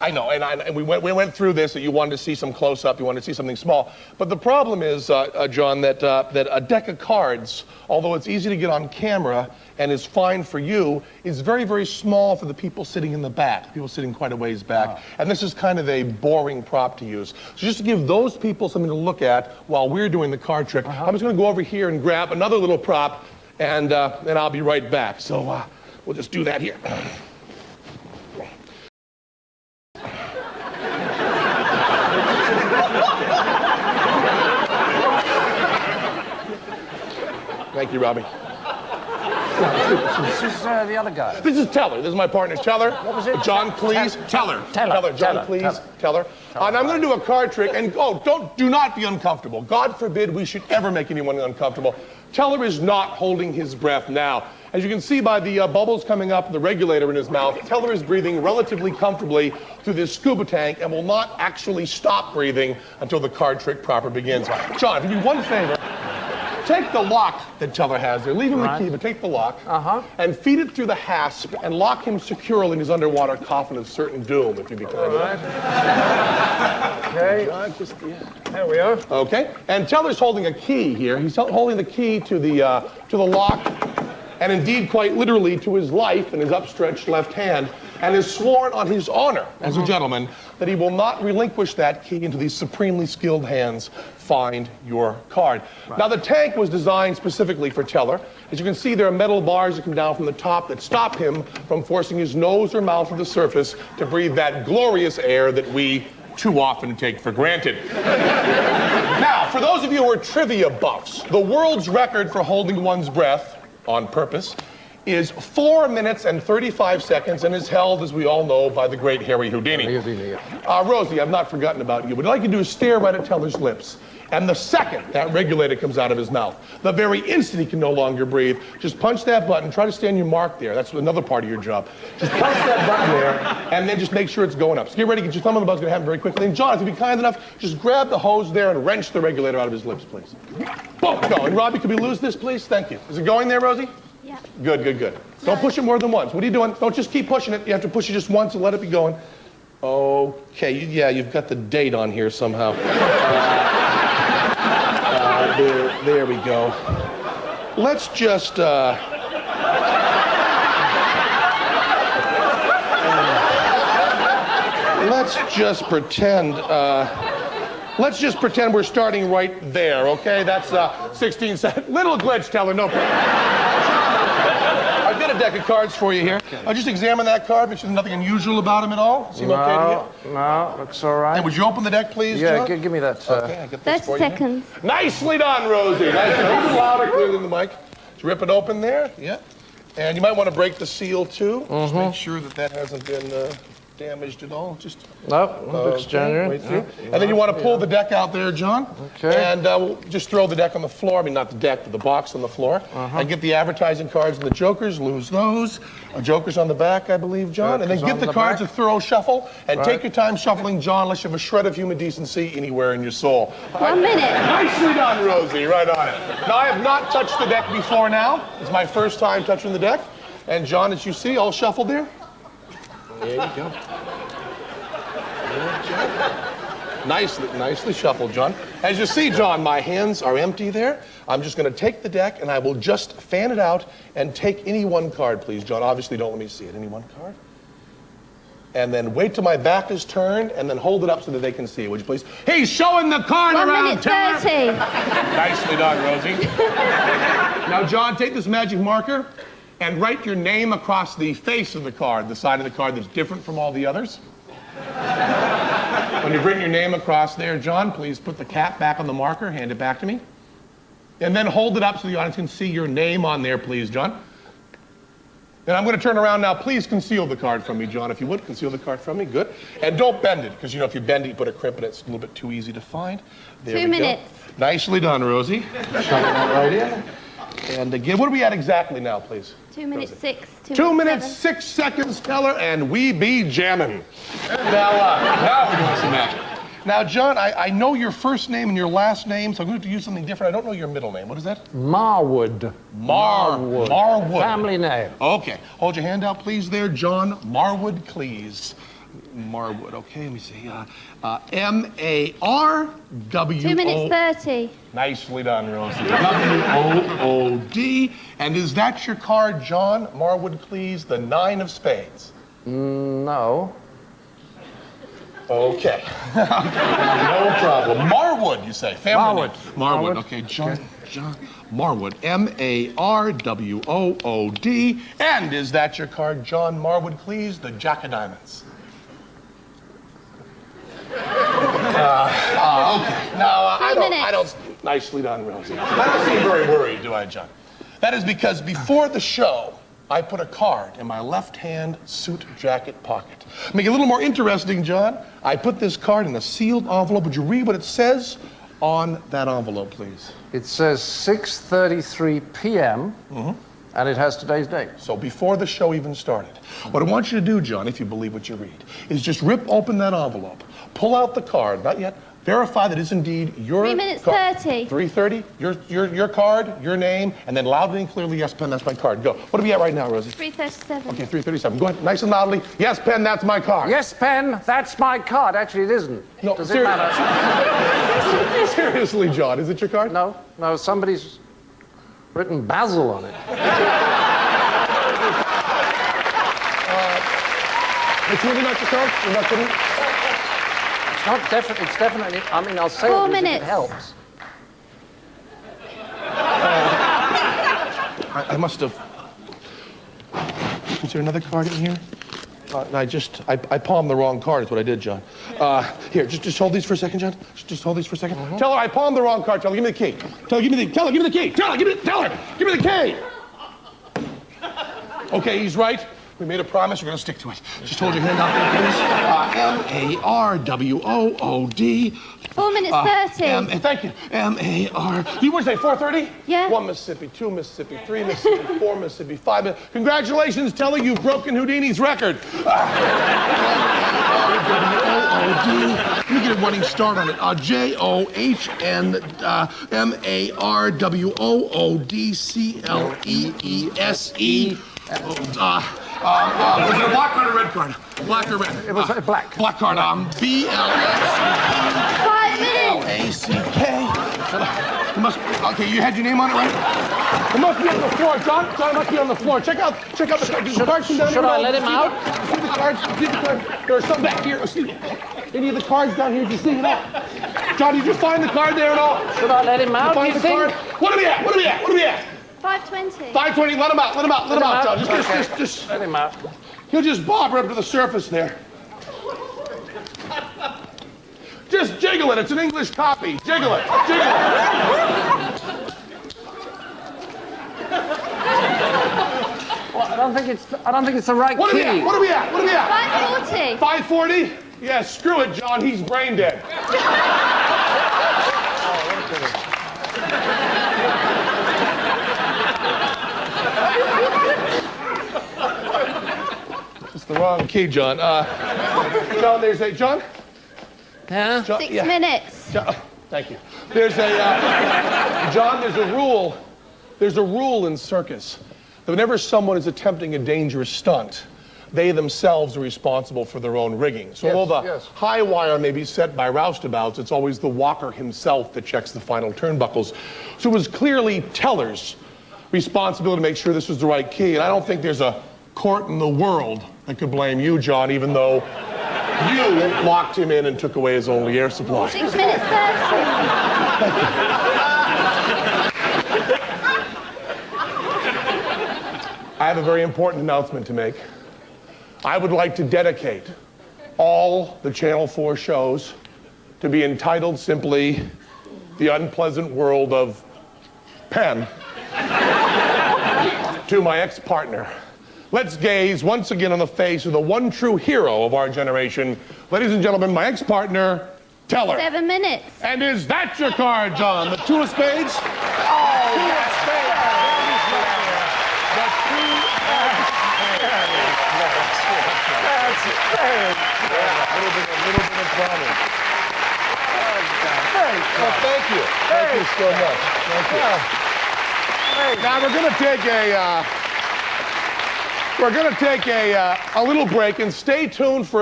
I know, and we went through this, that you wanted to see some close-up, you wanted to see something small. But the problem is, John, that a deck of cards, although it's easy to get on camera and is fine for you, is very, very small for the people sitting in the back, people sitting quite a ways back. Oh. And this is kind of a boring prop to use. So just to give those people something to look at while we're doing the card trick, I'm just going to go over here and grab another little prop, and I'll be right back. So we'll just do that here. Thank you, Robbie. This is the other guy. This is Teller. This is my partner, Teller. What was it? John Cleese. Teller. John Cleese. Teller. And I'm going to do a card trick. And do not be uncomfortable. God forbid we should ever make anyone uncomfortable. Teller is not holding his breath now. As you can see by the bubbles coming up, the regulator in his mouth, Teller is breathing relatively comfortably through this scuba tank and will not actually stop breathing until the card trick proper begins. John, if you do one favor. Take the lock that Teller has there. Leave him the key, but take the lock and feed it through the hasp and lock him securely in his underwater coffin of certain doom, if you'd be kind enough. Okay. There we are. Okay. And Teller's holding a key here. He's holding the key to the lock, and indeed quite literally to his life in his upstretched left hand, and has sworn on his honor as a gentleman that he will not relinquish that key into these supremely skilled hands. Find your card. Right. Now, the tank was designed specifically for Teller. As you can see, there are metal bars that come down from the top that stop him from forcing his nose or mouth to the surface to breathe that glorious air that we too often take for granted. Now, for those of you who are trivia buffs, the world's record for holding one's breath on purpose is 4 minutes and 35 seconds and is held, as we all know, by the great Harry Houdini. Rosie, I've not forgotten about you. What I'd like you to do is stare right at Teller's lips. And the second that regulator comes out of his mouth, the very instant he can no longer breathe, just punch that button, try to stay on your mark there. That's another part of your job. Just punch that button there, and then just make sure it's going up. So get ready, get your thumb on the button, it's gonna happen very quickly. And John, if you'd be kind enough, just grab the hose there and wrench the regulator out of his lips, please. Boom, go. And Robbie, could we lose this, please? Thank you. Is it going there, Rosie? Yeah. Good. Don't push it more than once. What are you doing? Don't just keep pushing it. You have to push it just once and let it be going. Okay, yeah, you've got the date on here somehow. There we go. Let's just, let's just pretend we're starting right there, okay? That's 16 seconds. Little glitch, Teller, no problem. I've got a deck of cards for you here. I'll just examine that card, make sure there's nothing unusual about him at all. Seem okay to you? No, looks all right. And would you open the deck, please, Yeah, John? give me that. Okay, I get this 30 for seconds. You. Nicely done, Rosie. Nicely done. A little louder, clearly in the mic. Just rip it open there. Yeah. And you might want to break the seal, too. Just make sure that hasn't been damaged at all. Just looks genuine. Right through. And then you want to pull the deck out there, John. Okay. And we'll just throw the deck on the floor. I mean, not the deck, but the box on the floor. And get the advertising cards and the jokers. Lose those. Jokers on the back, I believe, John. And then give the cards a thorough shuffle. And take your time shuffling, John, unless you have a shred of human decency anywhere in your soul. 1 minute. Nicely done, Rosie. Right on it. Now, I have not touched the deck before now. It's my first time touching the deck. And John, as you see, all shuffled there. There you go. Nicely shuffled, John. As you see, John, my hands are empty there. I'm just going to take the deck, and I will just fan it out and take any one card, please, John. Obviously, don't let me see it. Any one card. And then wait till my back is turned, and then hold it up so that they can see it, would you please? He's showing the card 1 around, minute Teller. 30. Nicely done, Rosie. Now, John, take this magic marker and write your name across the face of the card, the side of the card that's different from all the others. When you've written your name across there, John, please put the cap back on the marker, hand it back to me. And then hold it up so the audience can see your name on there, please, John. And I'm going to turn around now. Please conceal the card from me, John, if you would. Conceal the card from me. Good. And don't bend it, because, you know, if you bend it, you put a crimp in it, it's a little bit too easy to find. There 2 minutes. Go. Nicely done, Rosie. Shove that right in. And again, what are we at exactly now, please? 2 minutes 6. 2 minutes 6 seconds, Teller, and we be jamming. Now we're doing some magic. Now, John, I know your first name and your last name, so I'm going to have to use something different. I don't know your middle name. What is that? Marwood. Marwood. Family name. Okay. Hold your hand out, please, there, John Marwood Cleese. Marwood. Okay, let me see. M-A-R-W-O... 2 minutes 30. Nicely done, Rosie. W-O-O-D. And is that your card, John Marwood Cleese, the 9 of spades? No. Okay. No problem. Marwood, you say. Family Marwood. name. Marwood. Okay, John Marwood. M-A-R-W-O-O-D. And is that your card, John Marwood Cleese, the Jack of Diamonds? Okay. Now, I don't... Nicely done, Rosie. I don't seem very worried, do I, John? That is because before the show, I put a card in my left-hand suit jacket pocket. Make it a little more interesting, John. I put this card in a sealed envelope. Would you read what it says on that envelope, please? It says 6:33 p.m. And it has today's date. So before the show even started, what I want you to do, John, if you believe what you read, is just rip open that envelope, pull out the card, not yet, verify that it's indeed your 3 minutes card. 30. 3:30, your card, your name, and then loudly and clearly, yes, Penn, that's my card. Go. What are we at right now, Rosie? 3:37. Okay, 3:37. Go ahead, nice and loudly. Yes, Penn, that's my card. Yes, Penn, that's my card. Actually, it isn't. No, Does it matter? Seriously, John, is it your card? No, somebody's written Basil on it. It's really not your card? You're not kidding? It's definitely, I mean, I'll say 4 it if minutes. it helps. I must have... Is there another card in here? I palmed the wrong card is what I did, John. Here, just hold these for a second, John. Just hold these for a second. Tell her I palmed the wrong card. Tell her, give me the key. Tell her, give me the key. Tell her, give me the key. Okay, he's right. We made a promise. We're going to stick to it. Just hold your hand out there, please. M-A-R-W-O-O-D. 4 minutes 30. Thank you. M-A-R... You would say 4:30? Yeah. 1 Mississippi, 2 Mississippi, 3 Mississippi, 4 Mississippi, 5 Mississippi. Congratulations, Teller, you've broken Houdini's record. M-A-R-W-O-O-D. Let me get a running start on it. J-O-H-N-M-A-R-W-O-O-D-C-L-E-E-S-E. Was it a black card or red card? Black or red? It was black. Black card. B-L-A-C-K. 5 minutes. L-A-C-K. Okay, you had your name on it, right? It must be on the floor, John. John, it must be on the floor. Check out the cards. Should I let him out? See the cards? There are some back here. See any of the cards down here? Did you see it all? John, did you find the card there at all? Should I let him out, Find you the think? card? What are we at? 5:20. 5:20. Let him out, John. Just Let him out. he'll just bob right up to the surface there. Just jiggle it. It's an English copy. Jiggle it. Well, I don't think it's the right What are key. we at? 5:40. 5:40? Yeah, screw it, John. He's brain dead. Just the wrong key, John. John, there's a... John? Huh? John, 6 minutes. John, thank you. There's a... John, there's a rule. There's a rule in circus that whenever someone is attempting a dangerous stunt, they themselves are responsible for their own rigging. So although the high wire may be set by roustabouts, it's always the walker himself that checks the final turnbuckles. So it was clearly Teller's responsibility to make sure this was the right key. And I don't think there's a court in the world that could blame you, John, even though you locked him in and took away his only air supply. 6 minutes 30. I have a very important announcement to make. I would like to dedicate all the Channel 4 shows to be entitled simply The Unpleasant World of Penn to my ex-partner. Let's gaze once again on the face of the one true hero of our generation. Ladies and gentlemen, my ex-partner, Teller. 7 minutes. And is that your card, John? The 2 of spades? Oh, two of spades. The 2 of A little bit of problem. Well, thank you. Thank you so much. Thank you. Now we're going to take a little break and stay tuned for